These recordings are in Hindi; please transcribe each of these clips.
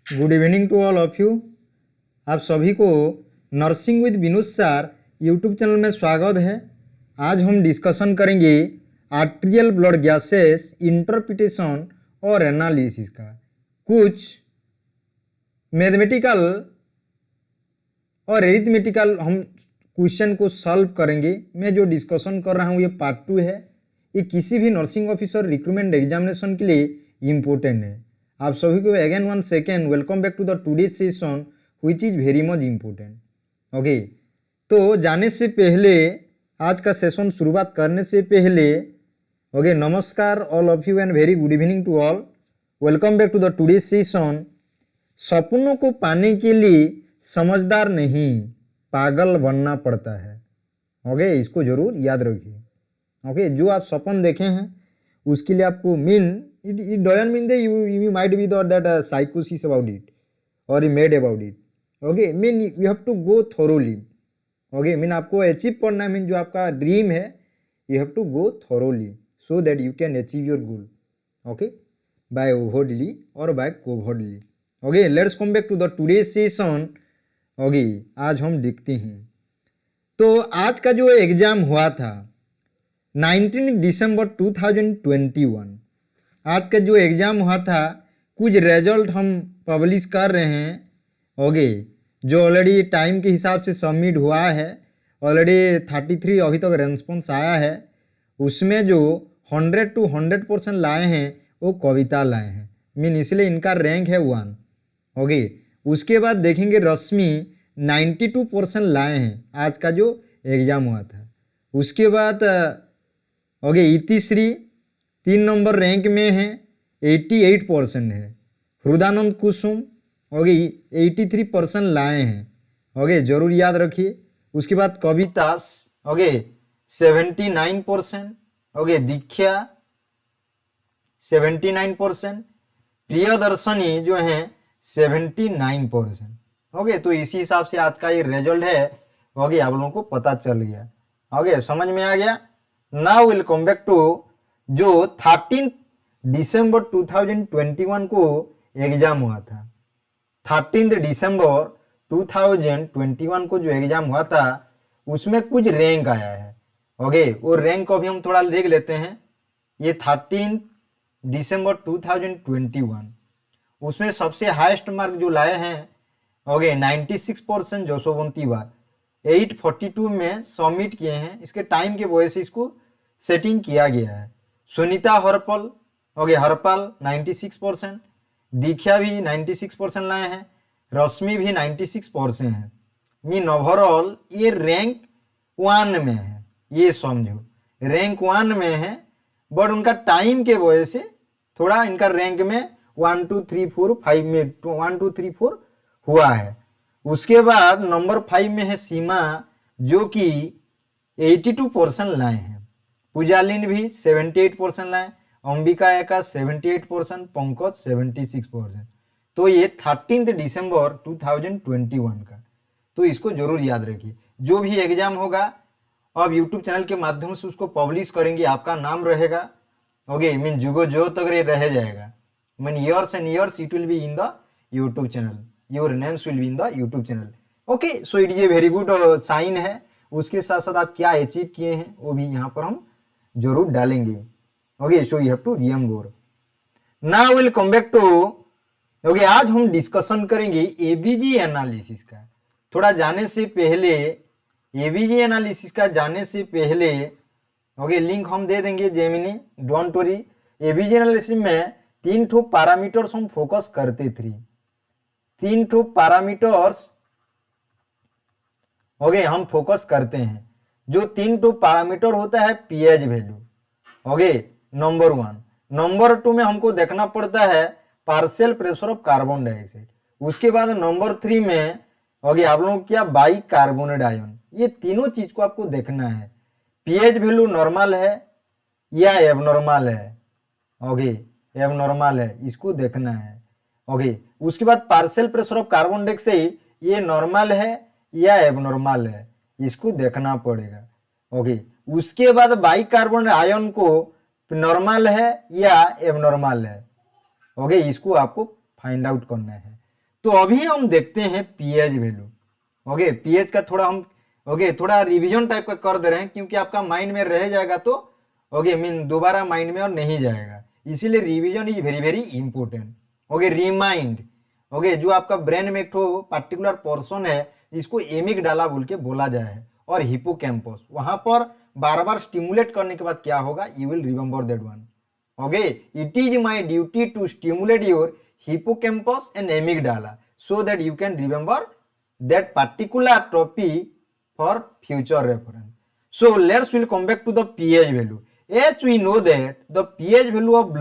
Good evening to all of you. आप सभी को nursing with Vinod sir YouTube channel में स्वागत है। आज हम डिस्कशन करेंगे आर्टेरियल ब्लड गैसेस इंटरप्रिटेशन और एनालिसिस का कुछ मैथमेटिकल और एरिथमेटिकल हम क्वेश्चन को सॉल्व करेंगे। मैं जो डिस्कशन कर रहा हूँ ये पार्ट 2 है। ये किसी भी नर्सिंग ऑफिसर रिक्रूटमेंट एग्जामिनेशन के लिए इम्पोर्टेंट है। आप सभी को again one second welcome back to the today session which is very much important. Okay, तो जाने से पहले आज का सेशन शुरुआत करने से पहले ओके नमस्कार all of you and very good evening to all. Welcome back to the today session. सपनों को पाने के लिए समझदार नहीं पागल बनना पड़ता है। ओके, इसको जरूर याद रखिए। ओके, जो आप सपन देखे हैं उसके लिए आपको it doesn't mean that you might be thought that psychosis about it or you mad about it. Okay, mean you have to go thoroughly. Okay, mean आपको अचीव करना है, मीन जो आपका ड्रीम है you have to go thoroughly so that you can achieve your goal. Okay, by overtly or by covertly. Okay, let's come back to the today's session. Okay, आज हम देखते हैं तो आज का जो एग्जाम हुआ था 19 दिसंबर 2021, आज का जो एग्ज़ाम हुआ था कुछ रिजल्ट हम पब्लिश कर रहे हैं। ओके, जो ऑलरेडी टाइम के हिसाब से सबमिट हुआ है, ऑलरेडी 33 अभी तक रेस्पॉन्स आया है। उसमें जो 100 to 100% लाए हैं वो कविता लाए हैं, मीन इसलिए इनका रैंक है 1। ओके, उसके बाद देखेंगे रश्मि 92% लाए हैं आज का जो एग्ज़ाम हुआ था। उसके बाद ओके इतिश्री 3 नंबर रैंक में है, 88% है। हृदानंद कुसुम ओके 83% लाए हैं। ओके, जरूर याद रखिए। उसके बाद कविता ओके 79%। ओके, दीक्षा 79%। प्रियदर्शनी जो है 79%। ओके, तो इसी हिसाब से आज का ये रिजल्ट है। ओके, आप लोगों को पता चल गया। ओके, समझ में आ गया। Now will come back to जो 13 दिसंबर 2021 को एग्जाम हुआ था। 13 दिसंबर 2021 को जो एग्जाम हुआ था उसमें कुछ रैंक आया है। ओके, वो रैंक को भी हम थोड़ा देख लेते हैं। ये 13 दिसंबर 2021 उसमें सबसे हाईएस्ट मार्क जो लाए हैं ओके 96% जोशोवंती बार 842 में सबमिट किए हैं। इसके टाइम के वजह से इसको सेटिंग किया गया है। सुनीता हरपल ओके हरपाल 96%। दीक्षा भी 96% लाए हैं। रश्मि भी 96% है। मीन ओवरऑल ये रैंक 1 में है, ये समझो रैंक 1 में है। बट उनका टाइम के वजह से थोड़ा इनका रैंक में 1 2 3 4 5 में 1 2 3 4 हुआ है। उसके बाद नंबर 5 में है सीमा जो कि 82% लाए हैं। पूजालिन भी 78% लाए। अंबिका एका 78%। पंकज 76%। तो ये 13 दिसंबर 2021 का, तो इसको जरूर याद रखिए। जो भी एग्जाम होगा अब यूट्यूब चैनल के माध्यम से उसको पब्लिश करेंगे, आपका नाम रहेगा। ओके, मीन जुगो जो तक रह जाएगा, mean years and years it will be in the YouTube channel, your names will be in the YouTube channel. Okay, so it is a very good sign है। उसके साथ साथ आप क्या अचीव किए हैं वो भी यहाँ पर हम जरूर डालेंगे। Okay, so you have to remember. Now will come back to okay आज हम डिस्कशन करेंगे एबीजी एनालिसिस का। थोड़ा जाने से पहले एबीजी एनालिसिस का जाने से पहले ओके लिंक हम दे देंगे Gemini, don't worry. ABG analysis में 3 ठो पैरामीटर्स हम फोकस करते थे। 3 ठो पैरामीटर्स ओके हम फोकस करते हैं। जो 3 ठो पैरामीटर होता है pH value. Okay, number 1। Number 2 में हमको देखना पड़ता है partial pressure of carbon dioxide. उसके बाद नंबर 3 में ओके आप लोगों क्या बाई कार्बोनेट आयन। ये तीनों चीज को आपको देखना है। पीएच वैल्यू नॉर्मल है या एबनॉर्मल है। ओके, एबनॉर्मल है, इसको देखना है। ओके, उसके बाद partial pressure of carbon dioxide ये नॉर्मल है या एबनॉर्मल है, इसको देखना पड़ेगा। ओके, उसके बाद बाई कार्बन आयन को नॉर्मल है या एबनॉर्मल है। ओके, इसको आपको फाइंड आउट करना है। तो अभी हम देखते हैं पीएच वैल्यू। ओके, पीएच का थोड़ा हम थोड़ा रिवीजन टाइप का कर दे रहे हैं, क्योंकि आपका माइंड में रह जाएगा तो मीन दोबारा माइंड में और नहीं जाएगा, इसीलिए revision is very very important. Remind. जो आपका ब्रेन में एक तो पर्टिकुलर पोर्शन है जिसको एमिगडाला बोल के बोला जाए है, और हिपोकैम्पस, वहां पर बार बार स्टिमुलेट करने के बाद क्या होगा, you will remember that one. It is my duty to stimulate your hippocampus and amygdala so that you can remember that particular topic for future reference. So let's will come back to the pH value. As we know that the pH value of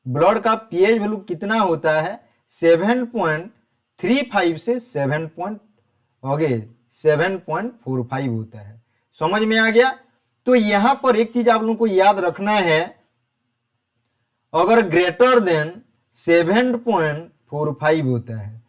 blood का pH value कितना होता है, 7.35 से 7.45 होता है। समझ में आ गया? तो यहां पर एक चीज आप लोगों को याद रखना है, अगर ग्रेटर देन 7.45 होता है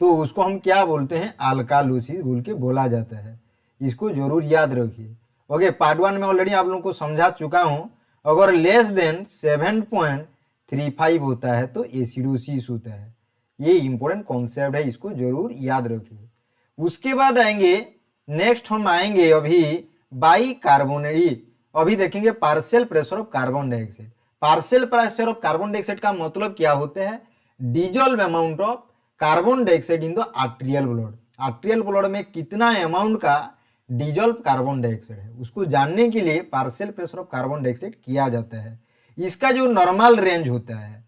तो उसको हम क्या बोलते हैं, अल्कालोसिस बोल के बोला जाता है। इसको जरूर याद रखिए। पार्ट 1 में ऑलरेडी आप लोगों को समझा चुका हूं। अगर लेस देन 7.35 होता है तो एसिडोसिस होता है। ये इंपॉर्टेंट कॉन्सेप्ट है, इसको जरूर याद रखिए। उसके बाद आएंगे, नेक्स्ट हम आएंगे अभी बाइकार्बोनेट। अभी देखेंगे partial pressure of carbon dioxide. Partial pressure of carbon dioxide का मतलब क्या होते हैं, dissolve amount of carbon dioxide in the arterial blood. Arterial blood में कितना अमाउंट का डिजोल्व कार्बन डाइऑक्साइड है, उसको जानने के लिए partial pressure of carbon dioxide किया जाता है। इसका जो नॉर्मल रेंज होता है,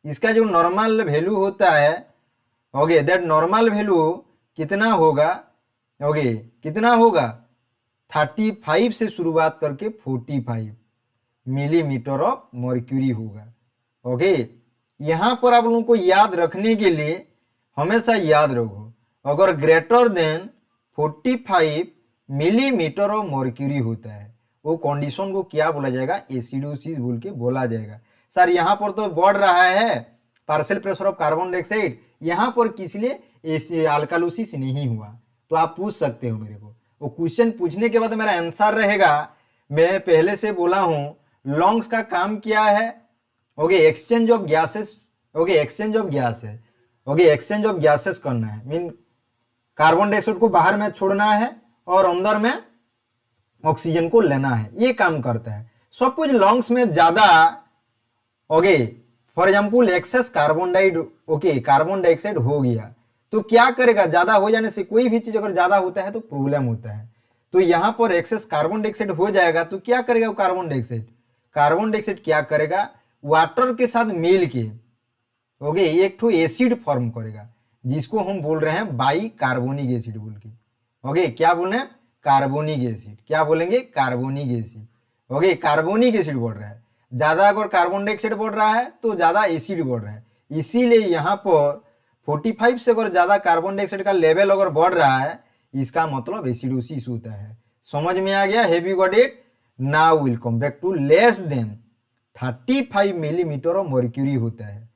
इसका जो नॉर्मल वैल्यू होता है, दैट नॉर्मल वैल्यू कितना होगा, कितना होगा, 35 से शुरुआत करके 45 मिलीमीटर ऑफ मर्क्यूरी होगा। यहां पर आप लोगों को याद रखने के लिए हमेशा याद रखो, अगर greater than 45 millimetre of mercury होता है, वो कंडीशन को क्या बोला जाएगा, एसिडोसिस बोल के बोला जाएगा। सर यहां पर तो बढ़ रहा है partial pressure of carbon dioxide, यहां पर किस लिए अल्कालोसिस नहीं हुआ, तो आप पूछ सकते हो मेरे को। वो क्वेश्चन पूछने के बाद मेरा आंसर रहेगा, मैं पहले से बोला हूं लंग्स का काम क्या है, exchange of gases, exchange of gas है, एक्सचेंज ऑफ गैसेस करना है, मीन कार्बन डाइऑक्साइड को बाहर में छोड़ना है और अंदर में ऑक्सीजन को लेना है, ये काम करता है। सपोज लंग्स में ज्यादा for example excess carbon dioxide हो गया, तो क्या करेगा, ज्यादा हो जाने से कोई भी चीज अगर ज्यादा होता है तो प्रॉब्लम होता है। तो यहां पर एक्सेस कार्बन डाइऑक्साइड हो जाएगा तो क्या करेगा वो कार्बन डाइऑक्साइड क्या करेगा, वाटर के साथ मिल के एक ठो एसिड फॉर्म करेगा, जिसको हम बोल रहे हैं बाइकार्बोनिक एसिड बोल के। क्या बोल रहे हैं, कार्बोनिक एसिड। क्या बोलेंगे, कार्बोनिक एसिड। कार्बोनिक एसिड बढ़ रहा है, ज्यादा अगर कार्बन डाइऑक्साइड बढ़ रहा है तो ज्यादा एसिड बढ़ रहा है, इसीलिए यहाँ पर 45 से अगर ज्यादा कार्बन डाइऑक्साइड का लेवल अगर बढ़ रहा है, इसका मतलब एसिडोसिस होता है। समझ में आ गया, have you got it? Now will come back to less than 35 millimetre of mercury होता है।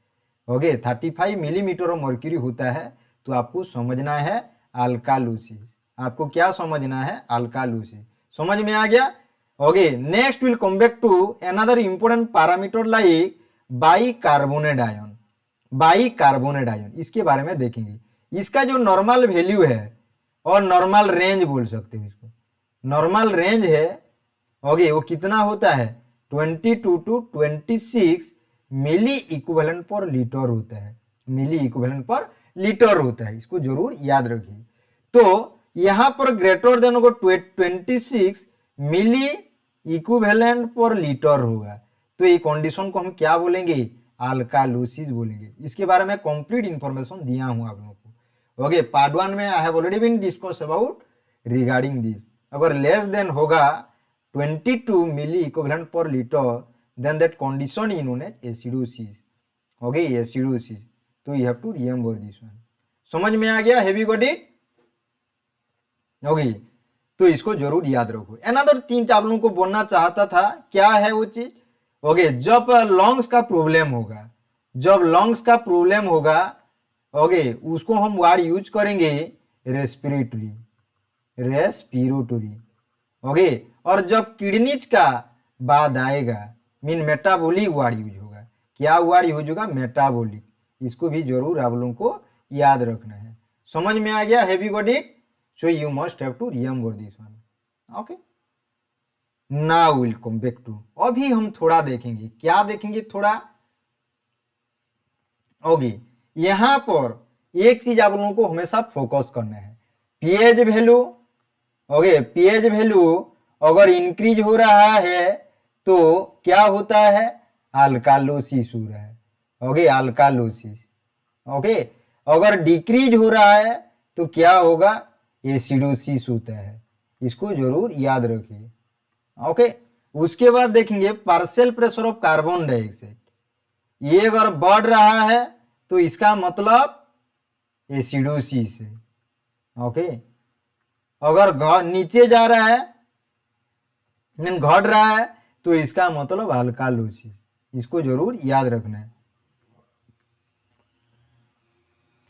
35 मिलीमीटर ऑफ मर्क्यूरी होता है तो आपको समझना है अल्कालोसिस। आपको क्या समझना है, अल्कालोसिस। समझ में आ गया? Next will come back to another important parameter like bicarbonate ion. Bicarbonate ion, इसके बारे में देखेंगे। इसका जो नॉर्मल वैल्यू है और नॉर्मल रेंज बोल सकते हो इसको, नॉर्मल रेंज है वो कितना होता है, 22 to 26 milli equivalent per litre होता है, मिली इक्विवेलेंट पर लीटर होता है, इसको जरूर याद रखिए। तो यहां पर greater than 26 milli equivalent per litre होगा, तो ये कंडीशन को हम क्या बोलेंगे, अल्कालोसिस बोलेंगे। इसके बारे में कंप्लीट इंफॉर्मेशन दिया हूं आप लोगों को। पार्ट 1 में I have already been discuss about regarding this. अगर लेस देन होगा 22 मिली equivalent per litre, then that condition is known as acidosis। acidosis, तो you have to remember this one। समझ में आ गया, have you got it? तो इसको जरूर याद रखो। अनदर चीज आप लोगों को बोलना चाहता था, क्या है वो चीज, जब लंग्स का प्रॉब्लम होगा, जब लंग्स का प्रॉब्लम होगा, उसको हम वर्ड यूज करेंगे रेस्पिरेटरी, और जब किडनीज का बाद आएगा, मीन मेटाबॉलिक वर्ड यूज होगा। क्या वर्ड यूज होगा, मेटाबॉलिक। इसको भी जरूर आप लोगों को याद रखना है। समझ में आ गया? Have you got it? So you must have to remember this one. Okay, now will come back to, अभी हम थोड़ा देखेंगे, क्या देखेंगे थोड़ा। ओके, यहां पर एक चीज आप लोगों को हमेशा फोकस करना है, pH value. Okay, pH value अगर इंक्रीज हो रहा है तो क्या होता है? अल्कालोसिस हो रहा है। Okay, alkalosis. ओके, अगर डिक्रीज हो रहा है तो क्या होगा? एसिडोसिस होता है। इसको जरूर याद रखिए। ओके, उसके बाद देखेंगे partial pressure of carbon dioxide. ये अगर बढ़ रहा है तो इसका मतलब एसिडोसिस है। ओके, अगर नीचे जा रहा है, मीन घट रहा है, तो इसका मतलब अल्कालोसिस। इसको जरूर याद रखना है।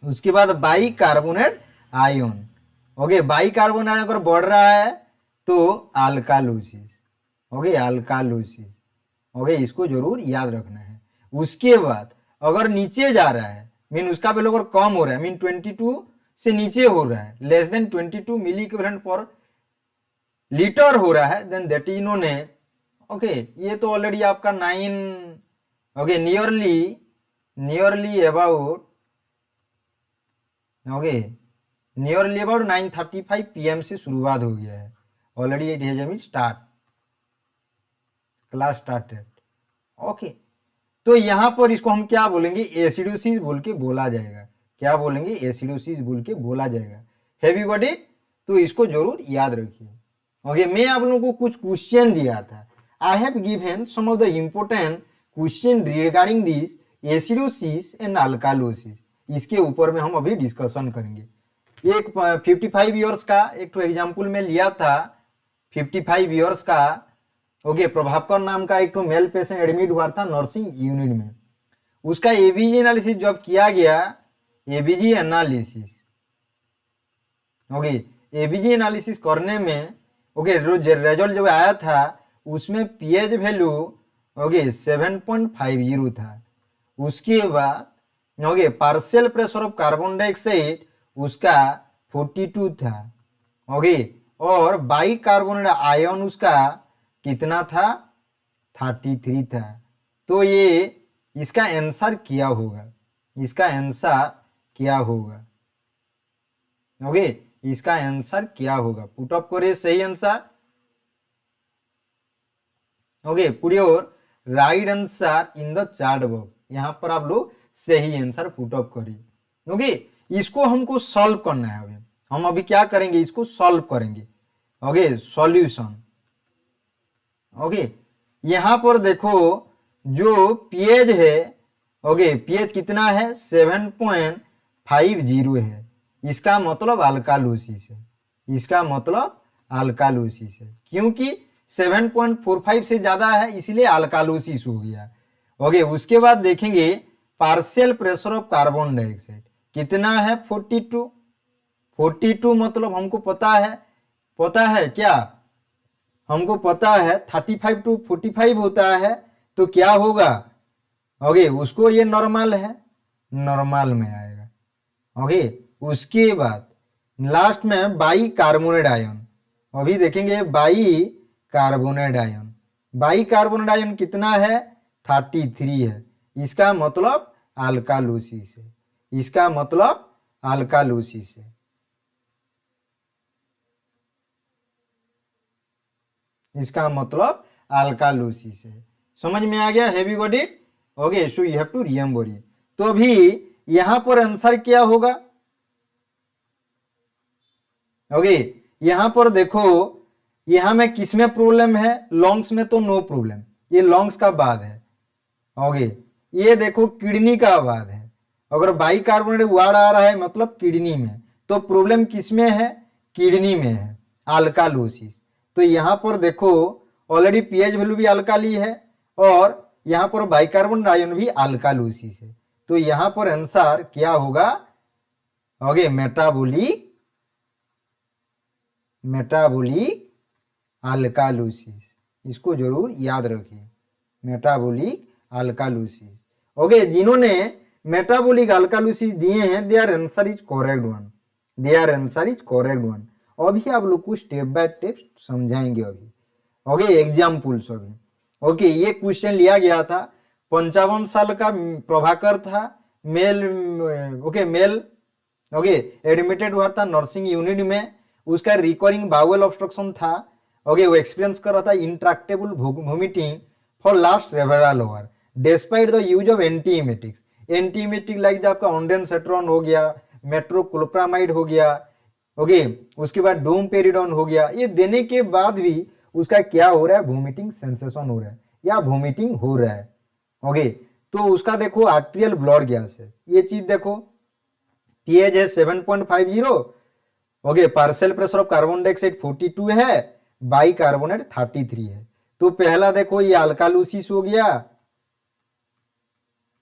उसके बाद bicarbonate ion. Okay, bicarbonate ion अगर बढ़ रहा है तो अल्कालोसिस। Okay, alkalosis. ओके, इसको जरूर याद रखना है। उसके बाद अगर नीचे जा रहा है, मीन उसका वैल्यू अगर कम हो रहा है, मीन 22 से नीचे हो रहा है, लेस देन 22 मिली इक्विवेलेंट पर लीटर हो रहा है, then that is known as, okay, ये तो ऑलरेडी आपका 9, okay, nearly about, okay, nearly about 9:35 PM से शुरुआत हो गया है। Already it has been start, class started. Okay, तो यहां पर इसको हम क्या बोलेंगे? एसिडोसिस बोल के बोला जाएगा। क्या बोलेंगे? एसिडोसिस बोल के बोला जाएगा। Have you got it? तो इसको जरूर याद रखिए। ओके, मैं आप लोगों को कुछ क्वेश्चन दिया था। I have given some of the important question regarding this acidosis and alkalosis. इसके ऊपर में हम अभी डिस्कशन करेंगे। एक 55 ईयर्स का एक तो एग्जाम्पल में लिया था, 55 ईयर्स का। ओके, प्रभाकर नाम का एक तो मेल पेशेंट एडमिट हुआ था नर्सिंग यूनिट में। उसका एबीजी एनालिसिस जब किया गया, ABG analysis, okay, ABG analysis करने में, ओके, रिजल्ट जो आया था उसमें पीएच वैल्यू, ओके, 7.50 था। उसके बाद okay, partial pressure of carbon dioxide उसका 42 था। ओके, और बाई कार्बोनेट आयन उसका कितना था? 33 था। तो ये इसका आंसर क्या होगा? इसका आंसर क्या होगा? ओके, इसका आंसर क्या होगा? पुट अप करिए सही answer. Okay, put your right answer in the chat box. यहां पर आप लोग सही आंसर पुट अप करिए। ओके, इसको हमको सॉल्व करना है। अभी हम अभी क्या करेंगे? इसको सॉल्व करेंगे। Okay, solution. ओके, यहां पर देखो जो पीएच है, ओके, पीएच कितना है? 7.50 है। इसका मतलब अल्कालोसिस है। इसका मतलब अल्कालोसिस है, क्योंकि 7.45 से ज्यादा है, इसलिए अल्कालोसिस हो गया। ओके, उसके बाद देखेंगे partial pressure of carbon dioxide कितना है? 42। 42 मतलब हमको पता है क्या? हमको पता है 35 to 45 होता है, तो क्या होगा? ओके, उसको ये नॉर्मल है, नॉर्मल में आएगा। ओके, उसके बाद लास्ट में बाई कार्बोनेट आयन। अभी देखेंगे by carbonate ion. By carbonate ion कितना है? 33 है। इसका मतलब अल्कालोसिस है। इसका मतलब अल्कालोसिस है। इसका मतलब अल्कालोसिस है। समझ में आ गया? Have you got it? Okay, so you have to remember it. तो अभी यहां पर आंसर क्या होगा? ओके, यहां पर देखो, यहां में किसमें प्रॉब्लम है? लंग्स में तो नो प्रॉब्लम, ये लंग्स का बाद है। ओके, ये देखो किडनी का बाद है। अगर बाई कार्बोनेट वार्ड आ रहा है मतलब किडनी में, तो प्रॉब्लम किसमें है? किडनी में है, अल्कालोसिस। तो यहां पर देखो ऑलरेडी पीएच वैल्यू भी अल्काली है, और यहां पर बाइकार्बोनेट आयन भी अल्कालोसिस है। तो यहां पर आंसर क्या होगा? Okay, metabolic alkalosis. इसको जरूर याद रखिए, मेटाबॉलिक अल्कालोसिस। ओके, जिन्होंने मेटाबॉलिक अल्कालूसिस दिए हैं, their answer is correct one, their answer is correct one. अभी आप लोग को स्टेप बाय स्टेप समझाएंगे अभी। ओके, एग्जाम्पल्स अभी। ओके, ये क्वेश्चन लिया गया था, 55 साल का प्रभाकर था, male, okay male, okay admitted हुआ था नर्सिंग यूनिट में, उसका रिकरिंग बाउल ऑब्स्ट्रक्शन था। ओके, वो एक्सपीरियंस कर रहा था intractable vomiting for last several hour despite the use of antiemetics. Antiemetic like आपका ऑन्डेनसेट्रॉन हो गया, मेट्रोक्लोप्रामाइड हो गया, ओके उसके बाद डोमपेरिडोन हो गया, ये देने के बाद भी उसका क्या हो रहा है, वोमिटिंग सेंसेशन हो रहा है या वोमिटिंग हो रहा है। ओके, तो उसका देखो आर्टेरियल ब्लड गैस है, ये चीज देखो, पीएच है 7.50, okay partial pressure of carbon dioxide 42 है, बाई कार्बोनेट 33 है। तो पहला देखो ये अल्कालूसिस हो गया।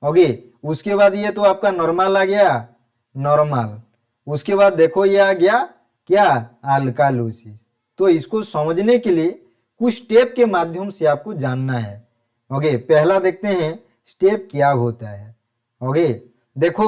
ओके, उसके बाद ये तो आपका नॉर्मल आ गया, नॉर्मल। उसके बाद देखो ये आ गया क्या, अल्कालूसिस। तो इसको समझने के लिए कुछ स्टेप के माध्यम से आपको जानना है। ओके, पहला देखते हैं स्टेप क्या होता है। ओके, देखो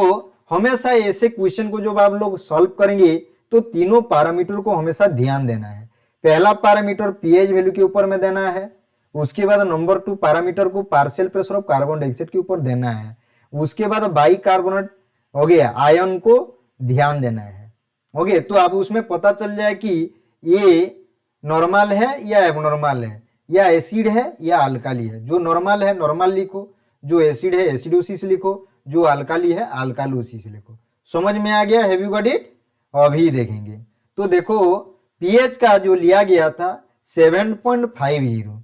हमेशा ऐसे क्वेश्चन को जब आप लोग सॉल्व करेंगे तो तीनों पैरामीटर को हमेशा ध्यान देना है। पहला पैरामीटर पीएच वैल्यू के ऊपर में देना है, उसके बाद नंबर 2 पैरामीटर को partial pressure of carbon dioxide के ऊपर देना है, उसके बाद बाई कार्बोनेट हो गया आयन को ध्यान देना है। ओके, तो अब उसमें पता चल जाए कि ये नॉर्मल है या एबनॉर्मल है, या एसिड है या अल्काली है। जो नॉर्मल है नॉर्मल लिखो, जो एसिड है एसिडोसिस लिखो, जो अल्काली है अल्कालोसिस लिखो। समझ में आ गया, हैव यू गॉट इट? अभी देखेंगे तो देखो पीएच का जो लिया गया था 7.50,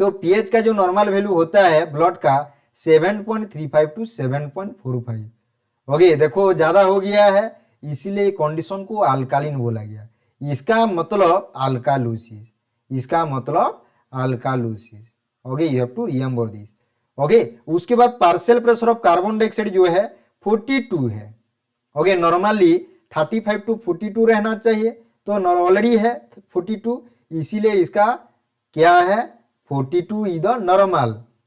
तो पीएच का जो नॉर्मल वैल्यू होता है ब्लड का 7.35 टू 7.45। ओके, देखो ज्यादा हो गया है इसीलिए कंडीशन को अल्कालिन बोला गया। इसका मतलब अल्कालोसिस, इसका मतलब alkalosis. Okay, you have to remember this. Okay, उसके बाद partial pressure of carbon dioxide जो है 42 है। ओके, नॉर्मली 35 टू 42 रहना चाहिए, तो ऑलरेडी है 42, इसीलिए इसका क्या है 42 इज द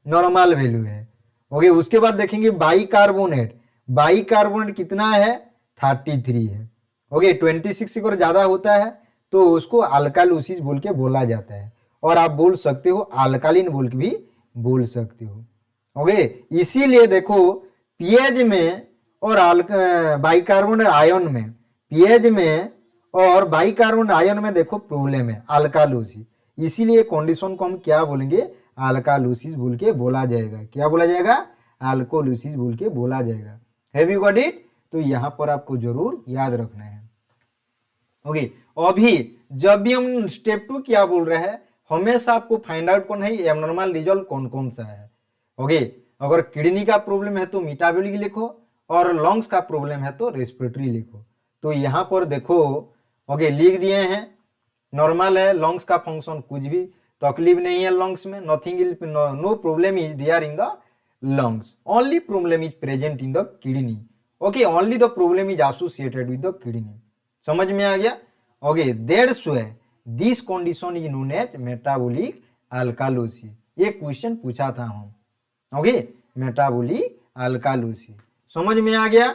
नॉर्मल वैल्यू है। ओके, उसके बाद देखेंगे बाई कार्बोनेट, बाई कार्बोनेट कितना है 33 है। ओके, 26 से अगर ज्यादा होता है तो उसको अल्कालोसिस बोल के बोला जाता है, और आप बोल सकते हो अल्कालिन बोल के भी बोल सकते हो। ओके, इसीलिए देखो पीएच में और बाइकार्बोनेट आयन में, पीएच में और बाइकार्बोनेट आयन में देखो प्रॉब्लम है अल्कालोसिस, इसीलिए कंडीशन को हम क्या बोलेंगे, अल्कालोसिस बोल के बोला जाएगा। क्या बोला जाएगा, अल्कोलोसिस बोल के बोला जाएगा। Have you got it? तो यहां पर आपको जरूर याद रखना है। ओके, अभी जब भी हम स्टेप 2 क्या बोल रहे हैं, हमेशा आपको फाइंड आउट करना है एबनॉर्मल रिजल्ट कौन कौन सा है। ओके, अगर किडनी का प्रॉब्लम है तो मेटाबॉलिक लिखो, और लंग्स का प्रॉब्लम है तो रेस्पिरेटरी लिखो। तो यहां पर देखो ओके लिख दिए हैं, नॉर्मल है, लंग्स का फंक्शन कुछ भी तकलीफ नहीं है लंग्स में, nothing no problem is there in the lungs, only problem is present in the kidney. Okay, only the problem is associated with the kidney. समझ में आ गया? Okay, that's why this condition is known as metabolic alkalosis. ये क्वेश्चन पूछा था हम। Okay, metabolic alkalosis. समझ में आ गया?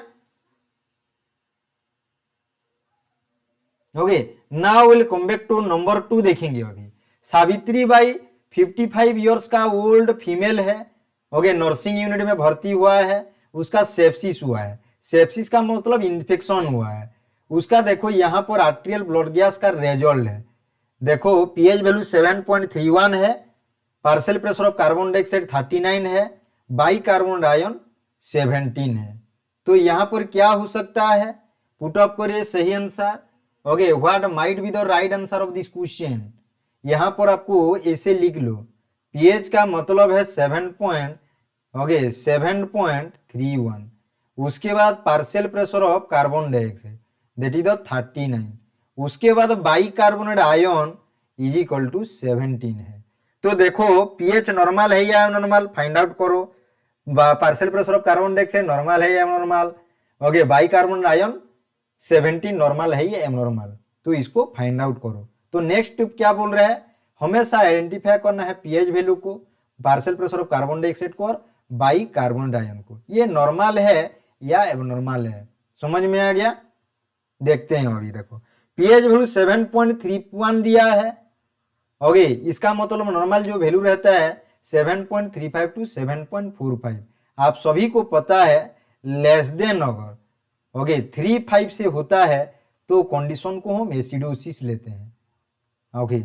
Okay, now will come back to number 2 देखेंगे अभी। सावित्री बाई 55 इयर्स का ओल्ड फीमेल है। ओके, नर्सिंग यूनिट में भर्ती हुआ है, उसका सेप्सिस हुआ है। सेप्सिस का मतलब इन्फेक्शन हुआ है। उसका देखो यहाँ पर आर्टेरियल ब्लड गैस का रिजल्ट है। देखो पीएच वैल्यू 7.31 है, partial pressure of carbon dioxide 39 है, बाई कार्बन आयन 17 है। तो यहाँ पर क्या हो सकता है, पुट अप करिए सही answer. Okay, what might be the right answer of this question. यहाँ पर आपको ऐसे लिख लो, पीएच का मतलब है 7.31, उसके बाद partial pressure of carbon dioxide that is the 39, उसके बाद bicarbonate ion is equal to 17 है। तो देखो पीएच नॉर्मल है या नॉर्मल, फाइंड आउट करो। Partial pressure of carbon dioxide normal है या normal. Okay, bicarbonate ion 17 normal है या एबनॉर्मल, तो इसको फाइंड आउट करो। तो नेक्स्ट टिप क्या बोल रहा है, हमेशा आइडेंटिफाई करना है पीएच वैल्यू को, partial pressure of carbon dioxide को और बाई कार्बोनेट आयन को। ये नॉर्मल है या एबनॉर्मल है। समझ में आ गया? देखते हैं अभी। देखो पीएच वैल्यू 7.31 दिया है। ओके, इसका मतलब नॉर्मल जो वैल्यू रहता है 7.35 टू 7.45। आप सभी को पता है लेस देन अगर ओके 3.5 से होता है तो कंडीशन को हम एसिडोसिस लेते हैं। ओके,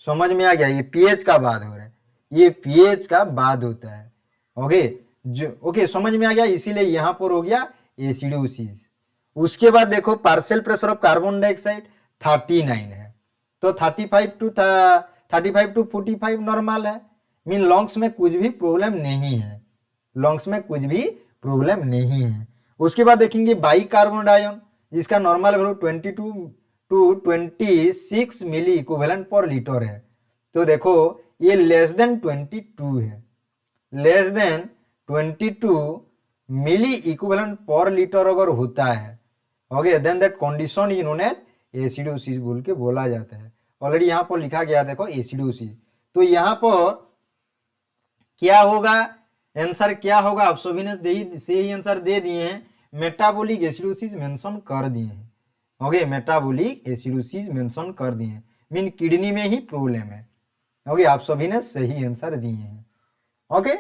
समझ में आ गया? ये पीएच का बाद हो रहा है, ये पीएच का बाद होता है। ओके जो ओके समझ में आ गया, इसीलिए यहां पर हो गया एसिडोसिस। उसके बाद देखो partial pressure of carbon dioxide 39 है, तो 35 टू 45 नॉर्मल है। मीन लंग्स में कुछ भी प्रॉब्लम नहीं है, लंग्स में कुछ भी प्रॉब्लम नहीं है। उसके बाद देखेंगे बाई कार्बन आयन, जिसका normal value 22 to 26 milli equivalent per litre है। तो देखो ये लेस देन 22 है, लेस देन 22 मिली इक्विवेलेंट पर लीटर अगर होता है okay then that condition is known as acidosis बोल के बोला जाता है। ऑलरेडी यहां पर लिखा गया देखो एसिडोसिस। तो यहां पर क्या होगा, आंसर क्या होगा? आप सभी ने सही आंसर दे दिए हैं, मेटाबॉलिक एसिडोसिस मेंशन कर दिए हैं। ओके, मेटाबॉलिक एसिडोसिस मेंशन कर दिए हैं, मीन किडनी में ही प्रॉब्लम है। ओके, आप सभी ने सही आंसर दिए हैं। Okay,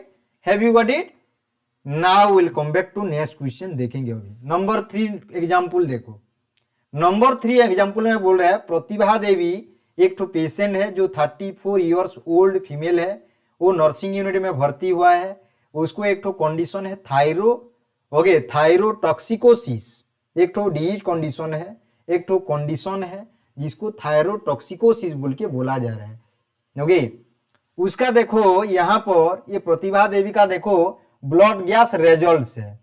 have you got it? Now will come back to next question. देखेंगे अभी नंबर 3 एग्जांपल देखो। नंबर 3 एग्जांपल में बोल रहा है प्रतिभा देवी एक तो पेशेंट है जो 34 इयर्स ओल्ड फीमेल है, वो नर्सिंग यूनिट में भर्ती हुआ है। उसको एक तो कंडीशन है थायरोटॉक्सिकोसिस, एक तो डिजीज कंडीशन है, एक तो कंडीशन है जिसको थायरोटॉक्सिकोसिस बोल के बोला जा रहा है। ओके, उसका देखो यहां पर ये प्रतिभा देवी का देखो ब्लड गैस रिजल्ट्स है।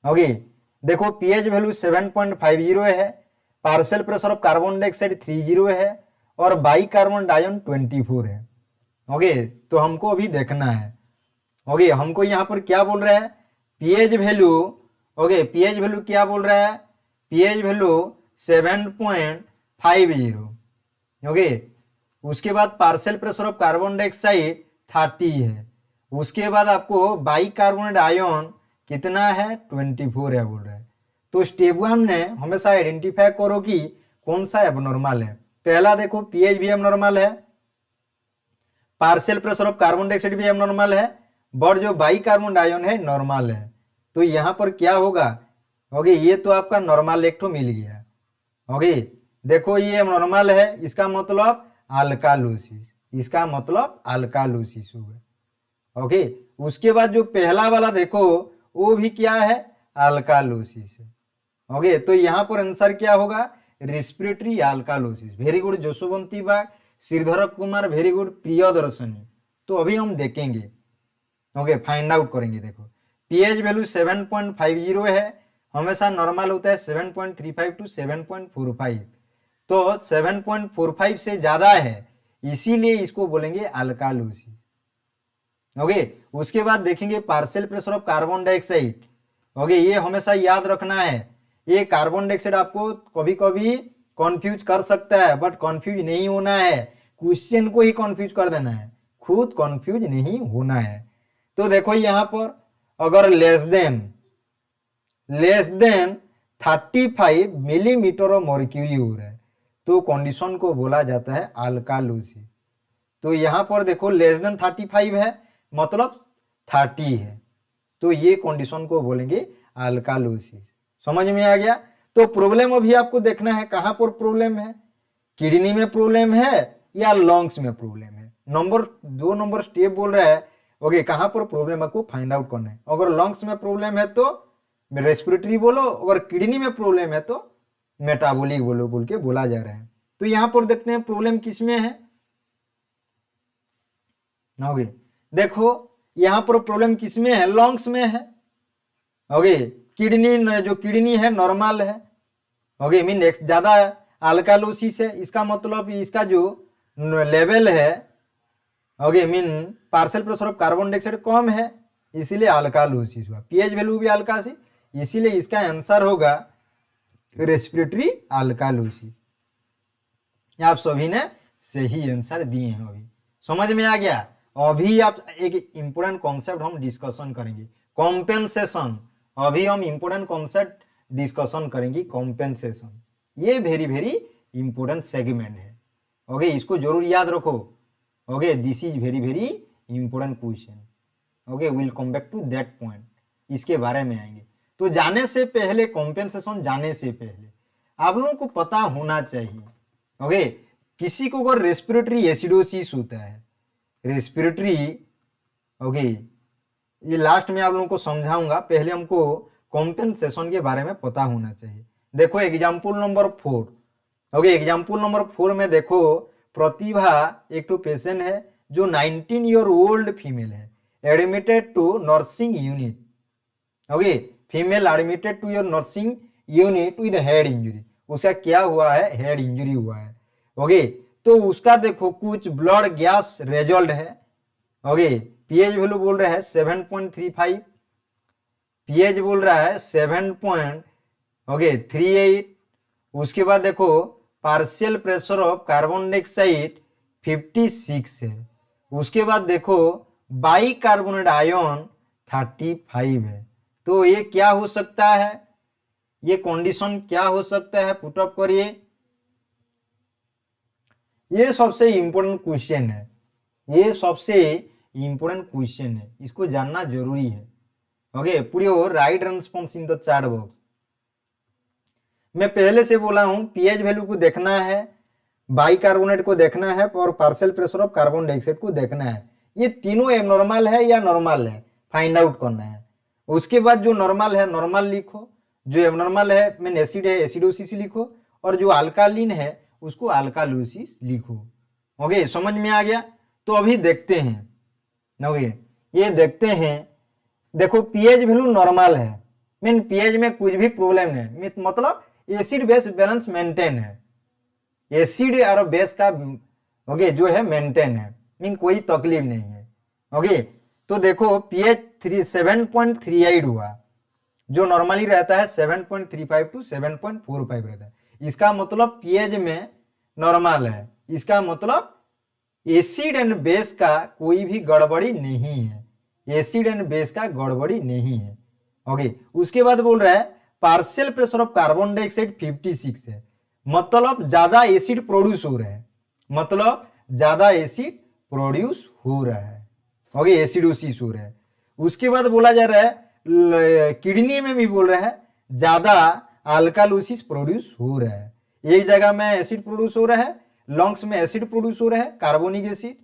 ओके, देखो पीएच वैल्यू 7.50 है, partial pressure of carbon dioxide 30 है और बाई कार्बन आयन 24 है। ओके, तो हमको अभी देखना है। ओके, हमको यहाँ पर क्या बोल रहा है pH value. Okay, pH value क्या बोल रहा है? PH value 7.50। ओके, उसके बाद partial pressure of carbon dioxide 30 है। उसके बाद आपको बाई कार्बोनेट आयन कितना है 24 है बोल रहा है। तो स्टेप 1 ने हमेशा आइडेंटिफाई करो कि कौन सा एबनॉर्मल है। पहला देखो पीएच भी एबनॉर्मल है, partial pressure of carbon dioxide भी एबनॉर्मल है, बट जो बाई कार्बन आयन है नॉर्मल है। तो यहां पर क्या होगा? ओके, ये तो आपका नॉर्मल एक तो मिल गया। ओके, देखो ये नॉर्मल है, इसका मतलब अल्कालोसिस, इसका मतलब अल्कालोसिस होगा। ओके, उसके बाद जो पहला वाला देखो वो भी क्या है? अल्कालोसिस है। ओके, तो यहां पर आंसर क्या होगा? Respiratory alkalosis. Very good Jaswanti Bag, Sridhar Kumar, very good Priyadarshini. तो अभी हम देखेंगे, ओके फाइंड आउट करेंगे। देखो पीएच वैल्यू 7.50 है, हमेशा नॉर्मल होता है 7.35 टू 7.45। तो 7.45 से ज्यादा है, इसीलिए इसको बोलेंगे अल्कालोसिस। ओके, उसके बाद देखेंगे partial pressure of carbon dioxide. Okay, ये हमेशा याद रखना है, ये कार्बन डाइऑक्साइड आपको कभी कभी कंफ्यूज कर सकता है, बट कंफ्यूज नहीं होना है, क्वेश्चन को ही कंफ्यूज कर देना है, खुद कंफ्यूज नहीं होना है। तो देखो यहां पर अगर less than 35 millimetre of mercury हो रहा है तो कंडीशन को बोला जाता है अल्कालोसिस। तो यहां पर देखो लेस देन 35 है मतलब 30 है, तो ये कंडीशन को बोलेंगे अल्कालोसिस। समझ में आ गया? तो प्रॉब्लम अभी आपको देखना है कहां पर प्रॉब्लम है, किडनी में प्रॉब्लम है या लंग्स में प्रॉब्लम है। दो नंबर स्टेप बोल रहा है। ओके, कहां पर प्रॉब्लम आपको फाइंड आउट करना है। अगर लंग्स में प्रॉब्लम है तो रेस्पिरेटरी बोलो, अगर किडनी में प्रॉब्लम है तो मेटाबॉलिक बोलो बोल के बोला जा रहा है। तो यहां पर देखते हैं प्रॉब्लम किस में है। ओके, देखो यहां पर प्रॉब्लम किस में है? लंग्स में है। ओके, जो किडनी है नॉर्मल है। ओके, मीन ज्यादा अल्कालोसिस है, इसका मतलब इसका जो लेवल है okay mean partial pressure of carbon dioxide कम है, इसीलिए अल्कालोसिस हुआ। पीएच वैल्यू भी अल्कालोसिस, इसीलिए इसका आंसर होगा रेस्पिरेटरी अल्कालोसिस। आप सभी ने सही आंसर दिए हैं। अभी समझ में आ गया? अभी आप एक इंपोर्टेंट कॉन्सेप्ट हम डिस्कशन करेंगे, कॉम्पेंसेशन। अभी हम इंपोर्टेंट कॉन्सेप्ट डिस्कशन करेंगे कॉम्पेंसेशन। ये वेरी वेरी इंपोर्टेंट सेगमेंट है। ओके, इसको जरूर याद रखो। Okay, this is very very important question. Okay, will come back to that point, इसके बारे में आएंगे। तो जाने से पहले, कॉम्पेंसेशन जाने से पहले आप लोगों को पता होना चाहिए। ओके, किसी को अगर रेस्पिरेटरी एसिडोसिस होता है, रेस्पिरेटरी, ओके, ये लास्ट में आप लोगों को समझाऊंगा, पहले हमको कॉम्पेंसेशन के बारे में पता होना चाहिए। देखो example number 4। Okay, example number 4 में देखो, प्रतिभा एक तो पेशेंट है जो 19 ईयर ओल्ड फीमेल है, admitted to nursing unit. Okay, female admitted to your nursing unit with head injury. उसका क्या हुआ है? हेड इंजरी हुआ है। ओके, तो उसका देखो कुछ ब्लड गैस रिजल्ट है। ओके, पीएच वैल्यू बोल रहा है 7.35, पीएच बोल रहा है 7.38। उसके बाद देखो partial pressure of carbon dioxide 56 है। उसके बाद देखो बाइकार्बोनेट आयन 35 है। तो ये क्या हो सकता है? ये कंडीशन क्या हो सकता है? पुटअप करिए। ये सबसे इंपॉर्टेंट क्वेश्चन है, ये सबसे इंपॉर्टेंट क्वेश्चन है, इसको जानना जरूरी है। Okay, put your right response in the chat box. मैं पहले से बोला हूं, पीएच वैल्यू को देखना है, बाइकार्बोनेट को देखना है और partial pressure of carbon dioxide को देखना है। ये तीनों एबनॉर्मल है या नॉर्मल है, फाइंड आउट करना है। उसके बाद जो नॉर्मल है नॉर्मल लिखो, जो एबनॉर्मल है मीन एसिड है एसिडोसिस लिखो, और जो अल्कालिन है उसको अल्कालोसिस लिखो। ओके, समझ में आ गया? तो अभी देखते हैं। ओके, ये देखते हैं। देखो पीएच वैल्यू नॉर्मल है, मीन पीएच में कुछ भी प्रॉब्लम नहीं, मतलब एसिड बेस बैलेंस मेंटेन है, एसिड और बेस का ओके जो है मेंटेन है, मीन कोई तकलीफ नहीं है। ओके, तो देखो पीएच 7.38 हुआ, जो नॉर्मली रहता है 7.35 टू 7.45 रहता है। इसका मतलब पीएच में नॉर्मल है, इसका मतलब एसिड एंड बेस का कोई भी गड़बड़ी नहीं है, एसिड एंड बेस का गड़बड़ी नहीं है। ओके, उसके बाद बोल रहा है partial pressure of carbon dioxide 56 है, मतलब ज्यादा एसिड प्रोड्यूस हो रहा है, मतलब ज्यादा एसिड प्रोड्यूस हो रहा है। ओके, एसिडोसिस हो रहा है। उसके बाद बोला जा रहा है किडनी में भी बोल रहा है ज्यादा अल्कालोसिस प्रोड्यूस हो रहा है। एक जगह में एसिड प्रोड्यूस हो रहा है, लंग्स में एसिड प्रोड्यूस हो रहा है कार्बोनिक एसिड,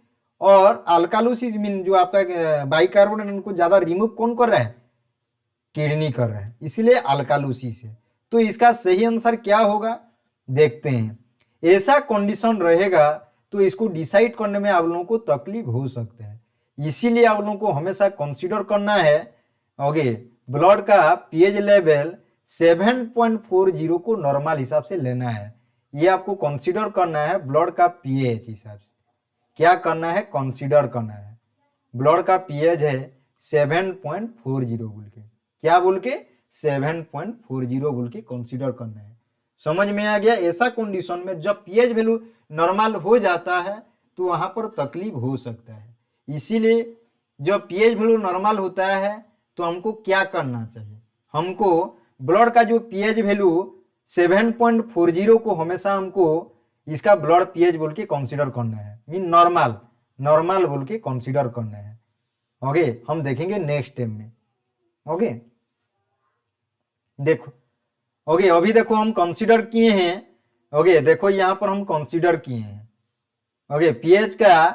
और अल्कालोसिस मीन जो आपका बाइकार्बोनेट उनको ज्यादा रिमूव कौन कर रहा है? किडनी कर रहा है, इसलिए अल्कालोसिस है। तो इसका सही आंसर क्या होगा देखते हैं। ऐसा कंडीशन रहेगा तो इसको डिसाइड करने में आप लोगों को तकलीफ हो सकता है, इसीलिए आप लोगों को हमेशा कंसीडर करना है। ओके, ब्लड का पीएच लेवल 7.40 को नॉर्मल हिसाब से लेना है, ये आपको कंसीडर करना है। ब्लड का पीएच हिसाब से क्या करना है? कंसीडर करना है। ब्लड का पीएच है 7.40 बोल के, क्या बोल के? 7.40 बोल के कंसीडर करना है। समझ में आ गया? ऐसा कंडीशन में जब पीएच वैल्यू नॉर्मल हो जाता है तो वहां पर तकलीफ हो सकता है, इसीलिए जब पीएच वैल्यू नॉर्मल होता है तो हमको क्या करना चाहिए? हमको ब्लड का जो पीएच वैल्यू 7.40 को हमेशा हमको इसका ब्लड पीएच बोल के कंसीडर करना है, मीन नॉर्मल, नॉर्मल बोल के कंसीडर करना है। ओके, हम देखेंगे नेक्स्ट स्टेप में। ओके, देखो ओके, अभी देखो हम कंसीडर किए हैं। ओके, देखो यहां पर हम कंसीडर किए हैं। ओके, पीएच का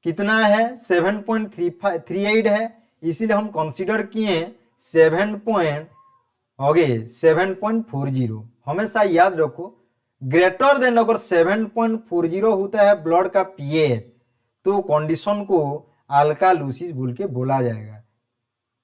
कितना है? 7.38 है, इसीलिए हम कंसीडर किए 7.40। हमेशा याद रखो ग्रेटर देन अगर 7.40 होता है ब्लड का पीएच तो कंडीशन को अल्कालोसिस बोल के बोला जाएगा।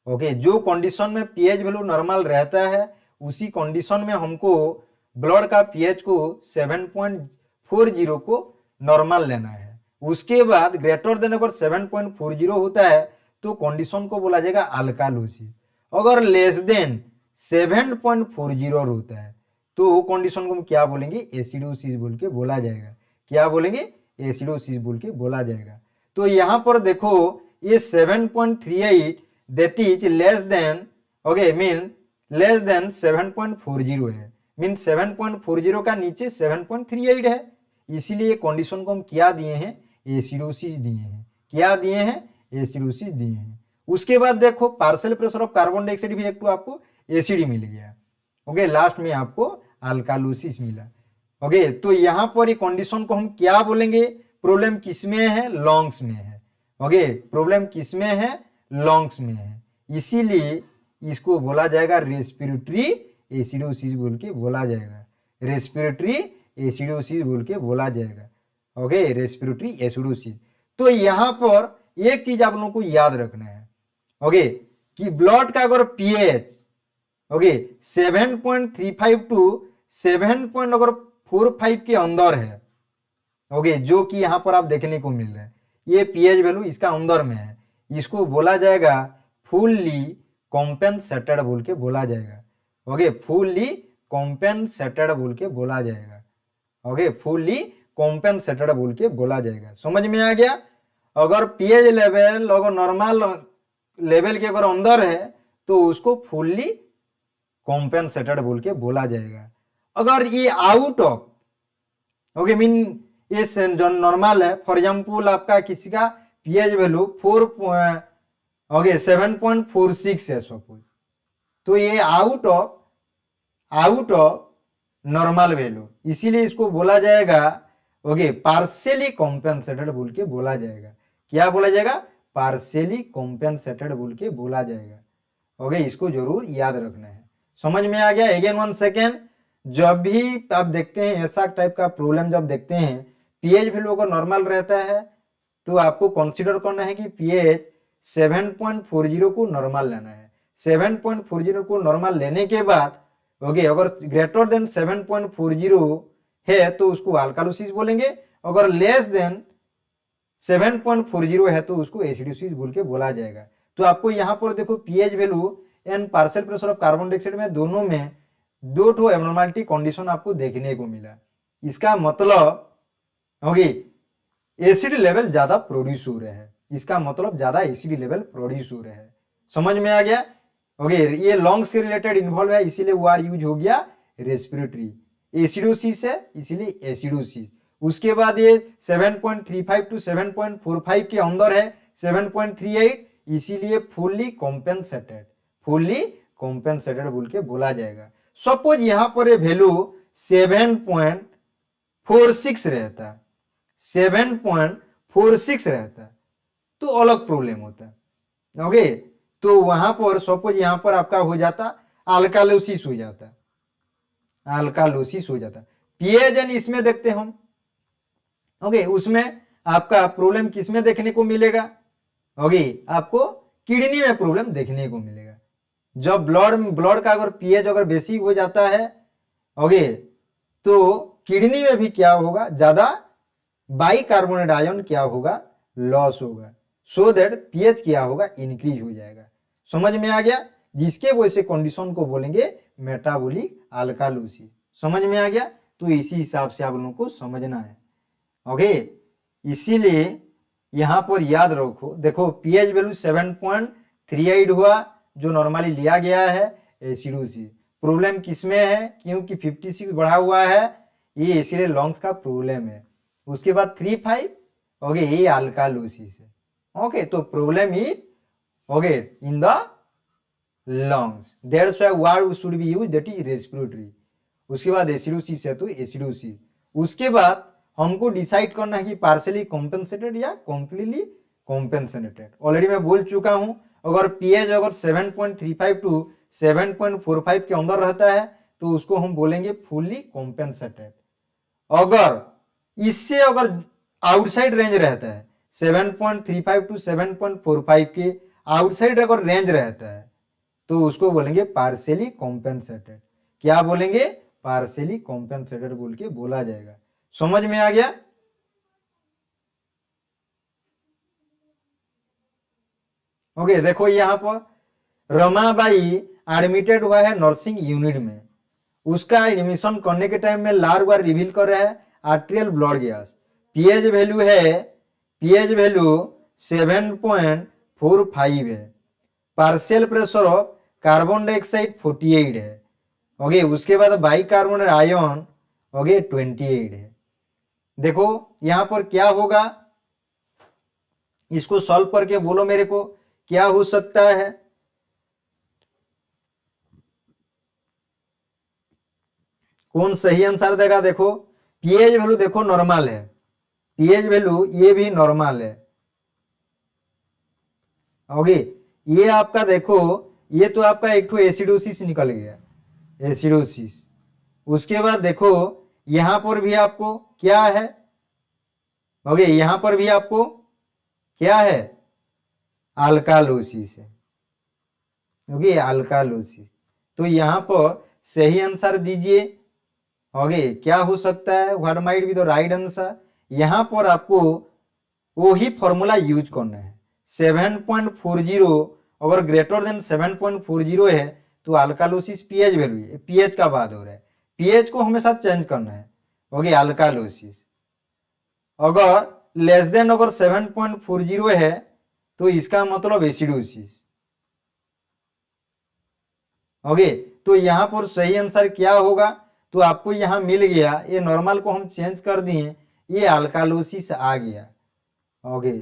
ओके, जो कंडीशन में पीएच वैल्यू नॉर्मल रहता है उसी कंडीशन में हमको ब्लड का पीएच को 7.40 को नॉर्मल लेना है। उसके बाद ग्रेटर देन अगर 7.40 होता है तो कंडीशन को बोला जाएगा अल्कालोसिस। अगर लेस देन 7.40 होता है तो कंडीशन को हम क्या बोलेंगे? एसिडोसिस बोल के बोला जाएगा। क्या बोलेंगे? एसिडोसिस बोल के बोला जाएगा। तो यहां पर देखो ये 7.38 that is less than okay mean less than 7.40 है, मीन 7.40 का नीचे 7.38 है, इसीलिए कंडीशन को हम क्या दिए हैं, एसिडोसिस दिए हैं। क्या दिए हैं, एसिडोसिस दिए हैं। उसके बाद देखो partial pressure of carbon dioxide भी एक तो आपको एसिड मिल गया। ओके लास्ट में आपको अल्कालोसिस मिला। ओके तो यहां पर ये कंडीशन को हम क्या बोलेंगे, प्रॉब्लम किसमें है, लंग्स में है। ओके प्रॉब्लम किसमें है, लंग्स में है, इसीलिए इसको बोला जाएगा रेस्पिरेटरी एसिडोसिस बोल के बोला जाएगा। रेस्पिरेटरी एसिडोसिस बोल के बोला जाएगा। Okay respiratory acidosis. तो यहां पर एक चीज आप लोगों को याद रखना है, ओके कि ब्लड का अगर पीएच ओके 7.35 टू 7.45 के अंदर है, ओके जो कि यहां पर आप देखने को मिल रहा है, ये पीएच वैल्यू इसका अंदर में है, इसको बोला जाएगा फुल्ली कॉम्पेंसेटेड बोल के बोला जाएगा। ओके फुल्ली कॉम्पेंसेटेड बोल के बोला जाएगा। ओके फुल्ली कॉम्पेंसेटेड बोल के बोला जाएगा। समझ में आ गया। अगर पीएच लेवल अगर नॉर्मल लेवल के अगर अंदर है तो उसको फुल्ली कॉम्पेंसेटेड बोल के बोला जाएगा। अगर ये आउट ऑफ ओके मीन ये जो नॉर्मल है, फॉर एग्जाम्पल आपका किसी का पीएच वैल्यू 7.46 है सपोज, तो ये आउट ऑफ नॉर्मल वैल्यू, इसीलिए इसको बोला जाएगा ओके पार्शियली कॉम्पेंसेटेड बोल के बोला जाएगा। क्या बोला जाएगा, पार्शियली कॉम्पेंसेटेड बोल के बोला जाएगा। ओके इसको जरूर याद रखना है। समझ में आ गया। अगेन 1 सेकेंड, जब भी आप देखते हैं ऐसा टाइप का प्रॉब्लम, जब देखते हैं पीएच वैल्यू अगर नॉर्मल रहता है तो आपको कंसीडर करना है कि पीएच 7.40 को नॉर्मल लेना है। 7.40 को नॉर्मल लेने के बाद ओके अगर ग्रेटर देन 7.40 है तो उसको अल्कालोसिस बोलेंगे, अगर लेस देन 7.40 है तो उसको एसिडोसिस बोल के बोला जाएगा। तो आपको यहाँ पर देखो pH value and partial pressure of carbon dioxide में दोनों में दो ठो एब्नॉर्मलिटी कंडीशन आपको देखने को मिला। इसका मतलब ओके एसिड लेवल ज्यादा प्रोड्यूस हो रहे हैं, इसका मतलब ज्यादा एसिड लेवल प्रोड्यूस हो रहे हैं। समझ में आ गया। ओके ये लंग्स के रिलेटेड इन्वॉल्व है, इसीलिए वर्ड यूज हो गया रेस्पिरेटरी। एसिडोसिस है इसीलिए एसिडोसिस। उसके बाद ये 7.35 टू 7.45 के अंदर है, 7.38 इसीलिए फुल्ली कॉम्पेंसेटेड बोल के बोला जाएगा। सपोज यहां पर ये वैल्यू 7.46 रहता, 7.46 रहता तो अलग प्रॉब्लम होता। ओके तो वहां पर सपोज यहां पर आपका हो जाता अल्कालोसिस हो जाता, अल्कालोसिस हो जाता। पीएच इसमें देखते हम ओके उसमें आपका प्रॉब्लम किसमें देखने को मिलेगा, ओके आपको किडनी में प्रॉब्लम देखने को मिलेगा। जब ब्लड का अगर पीएच अगर बेसिक हो जाता है ओके तो किडनी में भी क्या होगा, ज्यादा बाइकार्बोनेट आयन क्या होगा, लॉस होगा, सो दैट पीएच क्या होगा, इंक्रीज हो जाएगा। समझ में आ गया। जिसके वजह से कंडीशन को बोलेंगे मेटाबॉलिक अल्कालोसिस। समझ में आ गया। तो इसी हिसाब से आप लोगों को समझना है। ओके इसीलिए यहां पर याद रखो, देखो पीएच वैल्यू 7.38 हुआ जो नॉर्मली लिया गया है एसिडोसिस। प्रॉब्लम किसमें है, क्योंकि 56 बढ़ा हुआ है, ये इसीलिए लंग्स का प्रॉब्लम है। उसके बाद 35 ओके ये अल्कालोसिस है। ओके तो problem is okay in the lungs, that's why word should be used that is respiratory. उसके बाद एसिडोसिस है तो एसिडोसिस। उसके बाद हमको डिसाइड करना है कि पार्शियली कॉम्पेंसेटेड या कंप्लीटली कॉम्पेंसेटेड। ऑलरेडी मैं बोल चुका हूं, अगर पीएच अगर 7.35 टू 7.45 के अंदर रहता है तो उसको हम बोलेंगे फुल्ली कॉम्पेंसेटेड। अगर इससे अगर आउटसाइड रेंज रहता है 7.35 टू 7.45 के आउटसाइड अगर रेंज रहता है तो उसको बोलेंगे पार्शियली कॉम्पेंसेटेड। क्या बोलेंगे, पार्शियली कॉम्पेंसेटेड बोल के बोला जाएगा। समझ में आ गया। ओके देखो यहां पर रमाबाई एडमिटेड हुआ है नर्सिंग यूनिट में। उसका एडमिशन करने के टाइम में लार बार रिवील कर रहा है arterial blood gas. PH value 7.45 है। Partial pressure of carbon dioxide 48 है। ओके, उसके बाद बाई कार्बोनेट आयन ओके 28 है। देखो यहां पर क्या होगा, इसको सॉल्व करके बोलो मेरे को क्या हो सकता है। कौन सही आंसर देगा? देखो पीएच वैल्यू देखो नॉर्मल है, पीएच वैल्यू ये भी नॉर्मल है। ओके, ये आपका देखो, ये तो आपका एक तो एसिडोसिस निकल गया, एसिडोसिस। उसके बाद देखो यहां पर भी आपको क्या है, ओके यहां पर भी आपको क्या है, अल्कालोसिस है। Okay, alkalosis. तो यहां पर सही आंसर दीजिए। ओके, क्या हो सकता है, what might be the right answer. यहां पर आपको वही फॉर्मूला यूज करना है। 7.40 अगर ग्रेटर देन 7.40 है तो अल्कालोसिस पीएच वैल्यू है, पीएच का बात हो रहा है, पीएच को हमेशा चेंज करना है। Okay, alkalosis. अगर लेस देन अगर 7.40 है तो इसका मतलब एसिडोसिस। ओके, तो यहां पर सही आंसर क्या होगा, तो आपको यहां मिल गया, ये नॉर्मल को हम चेंज कर दिए, ये अल्कालोसिस आ गया। ओके,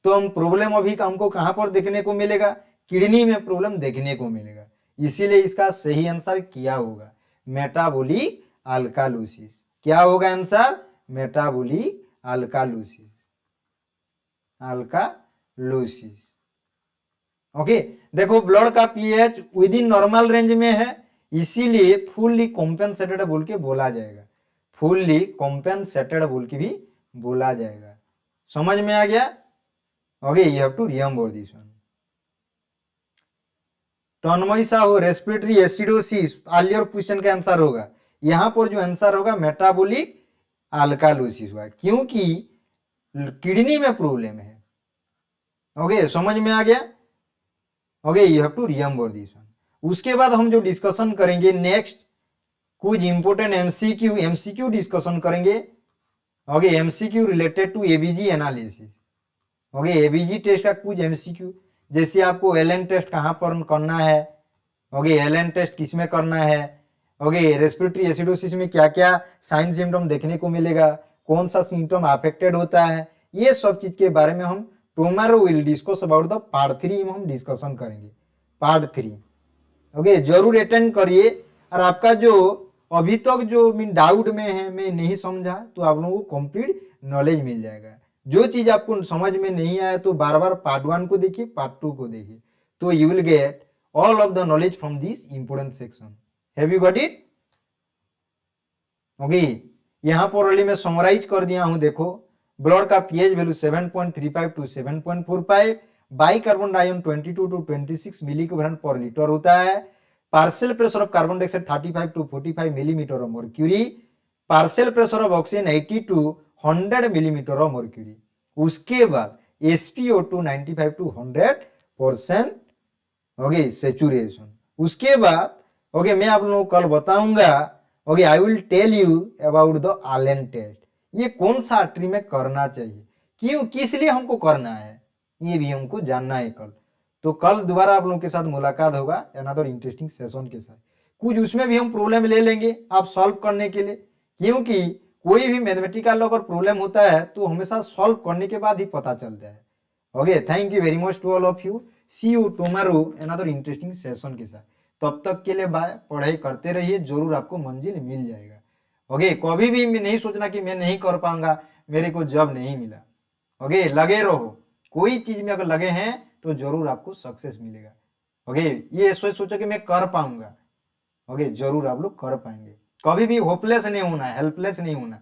तो हम प्रॉब्लम अभी हमको कहां पर देखने को मिलेगा, किडनी में प्रॉब्लम देखने को मिलेगा, इसीलिए इसका सही आंसर क्या होगा, मेटाबॉलिक अल्कालोसिस। क्या होगा answer, metabolic alkalosis, alkalosis. Okay, देखो ब्लड का pH with in normal range में है, इसीलिए फुल्ली कॉम्पेंसेटेड बोल के बोला जाएगा, फुल्ली कॉम्पेंसेटेड बोल के भी बोला जाएगा। समझ में आ गया? Okay, you have to remember this one. Tanmay Sahu respiratory acidosis earlier question का आंसर होगा, यहां पर जो आंसर होगा मेटाबॉलिक अल्कालोसिस हुआ, क्योंकि किडनी में प्रॉब्लम है। ओके, समझ में आ गया? Okay, you have to remember this one. उसके बाद हम जो डिस्कशन करेंगे नेक्स्ट, कुछ इंपोर्टेंट एमसीक्यू डिस्कशन करेंगे। Okay, MCQ related to ABG analysis. Okay, ABG test का कुछ एमसीक्यू, जैसे आपको एलएन टेस्ट कहां पर करना है, ओके एलएन टेस्ट किस में करना है, ओके रेस्पिरेटरी एसिडोसिस में क्या क्या साइन सिम्टम देखने को मिलेगा, कौन सा सिम्टम अफेक्टेड होता है, ये सब चीज के बारे में हम tomorrow will discuss about the part 3 में हम डिस्कशन करेंगे, पार्ट 3। ओके, जरूर अटेंड करिए। और आपका जो अभी तक जो मीन डाउट में है, मैं नहीं समझा, तो आप लोगों को कंप्लीट नॉलेज मिल जाएगा। जो चीज आपको समझ में नहीं आया तो बार बार पार्ट 1 को देखिए, पार्ट 2 को देखिए, तो you will get all of the knowledge from this important section. Have you got it? Okay, यहां पर ऑलरेडी मैं समराइज कर दिया हूं। देखो ब्लड का pH value 7.35 to 7.45, bi carbon ion 22 to 26 milligram per litre होता है। Partial pressure of carbon dioxide 35 to 45 millimetre of mercury, partial pressure of oxygen 80 to 100 millimetre of mercury. उसके बाद SpO2 95 टू 100%, ओके सेचुरेशन। उसके बाद ओके मैं आप लोगों को कल बताऊंगा, okay I will tell you about the Allen test, ये कौन सा आर्टरी में करना चाहिए, क्यों किस लिए हमको करना है, ये भी हमको जानना है कल। तो कल दोबारा आप लोगों के साथ मुलाकात होगा अनदर इंटरेस्टिंग सेशन के साथ। कुछ उसमें भी हम प्रॉब्लम ले लेंगे आप सॉल्व करने के लिए, क्योंकि कोई भी मैथमेटिकल अगर प्रॉब्लम होता है तो हमेशा सॉल्व करने के बाद ही पता चलता है। Okay, thank you very much to all of you, see you tomorrow another interesting session के साथ। तब तक के लिए बाय, पढ़ाई करते रहिए, जरूर आपको मंजिल मिल जाएगा। ओके, कभी भी मैं नहीं सोचना कि मैं नहीं कर पाऊंगा, मेरे को जॉब नहीं मिला। ओके, लगे रहो, कोई चीज में अगर लगे हैं तो जरूर आपको सक्सेस मिलेगा। ओके, ये सोचो कि मैं कर पाऊंगा, ओके जरूर आप लोग कर पाएंगे। कभी भी होपलेस नहीं होना, हेल्पलेस नहीं होना,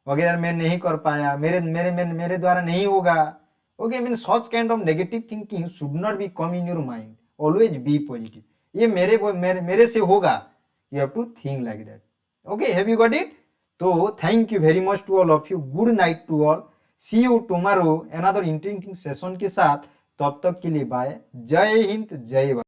ओके यार मैं नहीं कर पाया, मेरे द्वारा नहीं होगा। Okay, mean such kind of negative thinking should not be come in your mind, always be positive, ये मेरे से होगा, you have to think like that. Okay, have you got it? तो thank you very much to all of you, good night to all, see you tomorrow another interesting session के साथ। तब तक के लिए बाय, जय हिंद जय भारत।